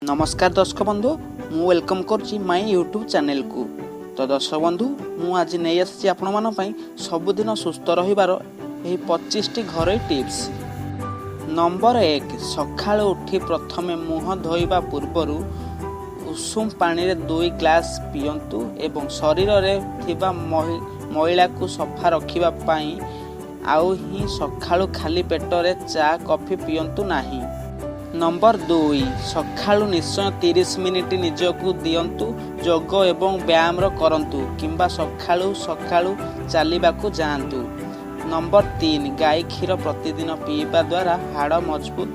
नमस्कार दर्शक बंधु मु वेलकम करुच्ची माय यूट्यूब चैनल को। तो दर्शक बंधु मु आज नहीं आसी आपण मान सबुदिन सुस्थ रहिबार 25 टी घरोई टिप्स। नंबर 1, सकाळ उठी प्रथमे मुह धोइबा पूर्वरु उषुम पानी रे 2 ग्लास पियंतु एवं शरीर रे थिबा मैला को सफा रखिबा पाई आउ ही सकाळु खाली पेट रे चा कॉफी पियंतु नाही। नंबर 2, सकाळु निश्चय 30 मिनिट निजकु दियंतु जोग एवं व्यायाम करंतु किंबा सकाळु चलिबाकु जांतु। नंबर 3, गाय क्षीर प्रतिदिन पीवा द्वारा हाड़ मजबूत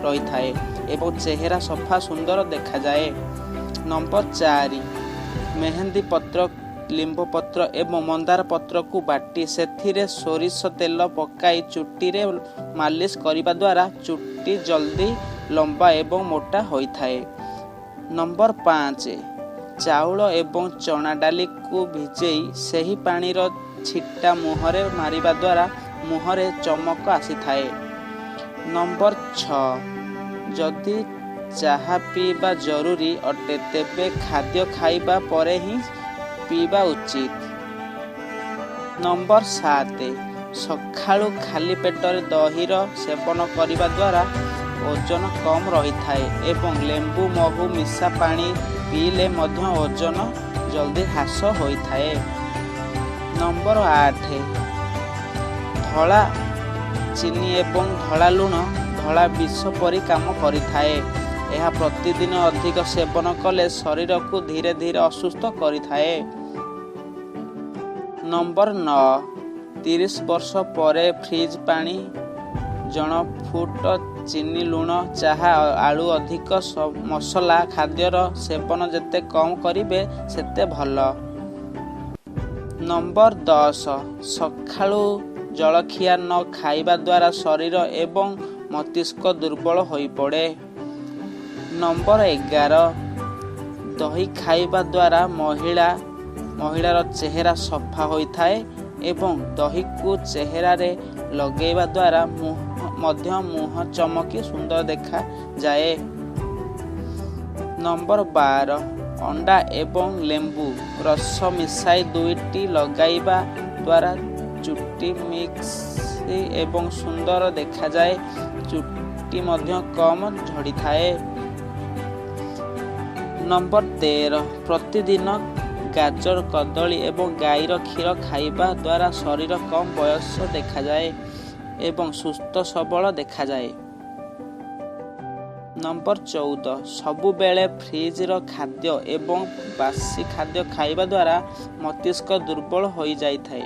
रही थाए एवं चेहरा सफा सुंदर देखा जाए। नंबर 4, मेहंदी पत्र, लिंब पत्र एवं मंदार पत्र को बाटी सेथिरे सोरिष तेल पकाई चुट्टी रे मालिश करिबा द्वारा चुट्टी जल्दी लंबा एवं मोटा होई थाए। नंबर 5, चाउल एवं चना डाली को भिजेई सही पानी रो छिट्टा मुहरे मारिबा द्वारा मुहरे चमक आसी थाए। नंबर 6, जदि चाहा पीवा जरूरी अटे तेबे खाद्य खाइबा परे ही पीवा उचित। नंबर 7, सकाळु खाली पेटर दहीर सेवन करिबा द्वारा ओजन कम रही थाए एवं लेंबू महू मिशा पानी पीले मध्य ओजन जल्दी ह्रास होई थाए। नंबर 8, धला चीनी एवं धला लुण धला विष परी काम करि थाए। यह प्रतिदिन अधिक सेवन कले शरीर को धीरे धीरे असुस्थ करि थाए। नंबर 9, 30 वर्ष परे फ्रिज पानी जन फुट चीनी लुण चाहा आलू अधिक मसला खाद्यर सेवन जेते कम करिवे सेते भल। नंबर 10, सकाळु जलखिया न खाइबा द्वारा शरीर एवं मस्तिष्क दुर्बल होई पड़े। नंबर 11, दही खाइबा द्वारा महिलार चेहरा सफा होई थाए एवं दही को चेहरा रे लगेबा द्वारा मुह चमकी सुंदर देखा जाए। नंबर 12, अंडा एवं लेंबू रस मिसाई 2टी लगाइबा द्वारा चुट्टी मिक्स एवं सुंदर देखा जाए, चुट्टी मध्य कम झड़ी थाए। नंबर 13, प्रतिदिन गाजर कदली एवं गाईर क्षीर खाइबा द्वारा शरीर कम बयस देखा जाए एवं सुस्थ सबल देखा जाए। नंबर 14, सबु बेले फ्रिज रो खाद्य एवं बासी खाद्य खाइबा द्वारा मस्तिष्क दुर्बल होई जाई थाए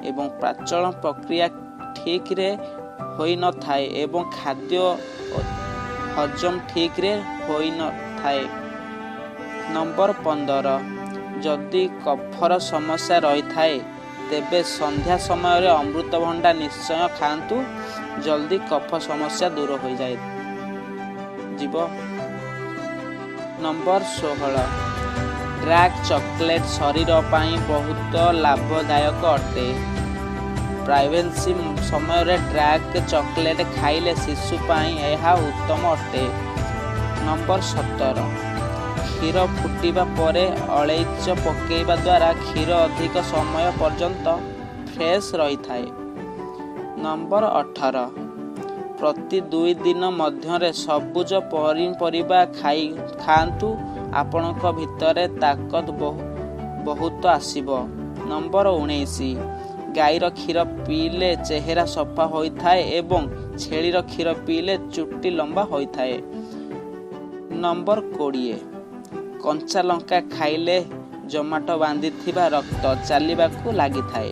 एवं पाचन प्रक्रिया ठीक रे होई न थाए एवं खाद्य हजम ठीक रे होई न थाए। नंबर 15, जदि कफर समस्या रही थाए तेबे संध्या समय रे अमृतभंडा निश्चय खांतु, जल्दी कफ समस्या दूर हो जाए जीव। नंबर 16, डार्क चॉकलेट शरीर पाई बहुत लाभदायक अटे। प्रेगनेंसी समय रे डार्क चॉकलेट खाइले शिशु पाई यह उत्तम अटे। नंबर 17, क्षीर फुटिबा परे अलैच पकेइबा द्वारा क्षीर अधिक समय पर्यंत फ्रेश रही थाए। नंबर 18, प्रति 2 दिन मध्य सबुज पनीपरिबा खांतु, आपणक भितरे ताकत बहुत आसीबो। नंबर 19, गाईर क्षीर पीले चेहरा सफा होई थाए एवं छेलीर क्षीर पीले चुट्टी लंबा होई थाए। नंबर 20, कंचा लंका खाइले जमाटो बांधी थिबा रक्त चलिबाकू लागि थाए।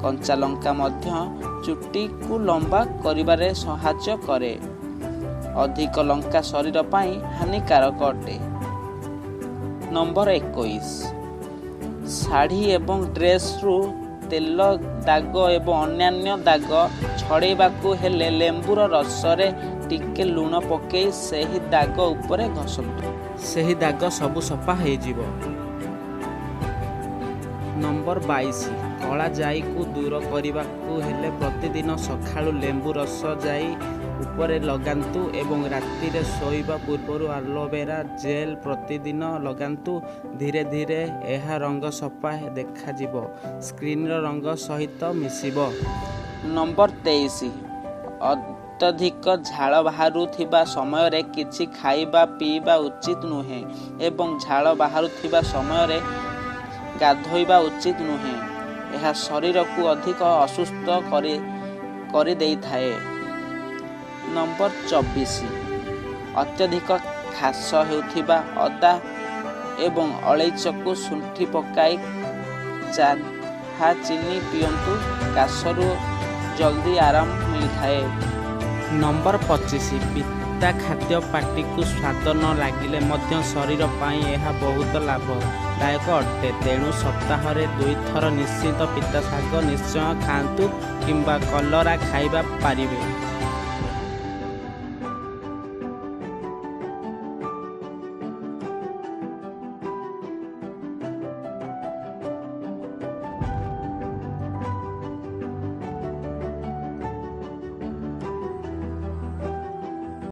कंचा लंका मध्य चुट्टी को लंबा करिबारे सहायता करे। अधिक लंका शरीर पाई हानिकारक अटे। नंबर 21, साड़ी एवं ड्रेस रु तेल दाग एवं अन्यान्य दाग छड़ेबाकू हेले लेंबूर रस रे टिके लुण पकेई सही दाग उपरे घसतु, सही दाग सबु सफा हो जिवो। नंबर 22, कला जाई को दूर करने हेले प्रतिदिन सकाळु लेंबू रस जाई ଉପରେ ଲଗାନ୍ତୁ ଏବଂ ରାତିରେ ଶୋଇବା ପୂର୍ବରୁ ଆଲୋଭେରା ଜେଲ୍ ପ୍ରତିଦିନ ଲଗାନ୍ତୁ। ଧୀରେ ଧୀରେ ଏହା ରଙ୍ଗ ସଫା ଦେଖାଯିବ, ସ୍କିନ୍ର ରଙ୍ଗ ସହିତ ମିଶିବ। ନମ୍ବର 23, ଅତ୍ୟଧିକ ଝାଳ ବାହାରୁଥିବା ସମୟରେ କିଛି ଖାଇବା ପିଇବା ଉଚିତ ନୁହେଁ ଏବଂ ଝାଳ ବାହାରୁଥିବା ସମୟରେ ଗାଧୋଇବା ଉଚିତ ନୁହେଁ। ଏହା ଶରୀରକୁ ଅଧିକ ଅସୁସ୍ଥ କରିଦେଇଥାଏ। ନମ୍ବର 24, ଅତ୍ୟଧିକ ଖାସ ହେଉଥିବା ଅଦା ଏବଂ ଅଳେଇଚକୁ ଶୁଣ୍ଠି ପକାଇ ଚାହା ଚିନି ପିଅନ୍ତୁ, କାଶରୁ ଜଲ୍ଦି ଆରାମ ମିଳିଥାଏ। ନମ୍ବର 25, ପିତା ଖାଦ୍ୟ ପାଟିକୁ ସ୍ୱାଦ ନ ଲାଗିଲେ ମଧ୍ୟ ଶରୀର ପାଇଁ ଏହା ବହୁତ ଲାଭଦାୟକ ଅଟେ। ତେଣୁ ସପ୍ତାହରେ 2 ଥର ନିଶ୍ଚିତ ପିତା ଶାଗ ନିଶ୍ଚୟ ଖାଆନ୍ତୁ କିମ୍ବା କଲରା ଖାଇବା ପାରିବେ।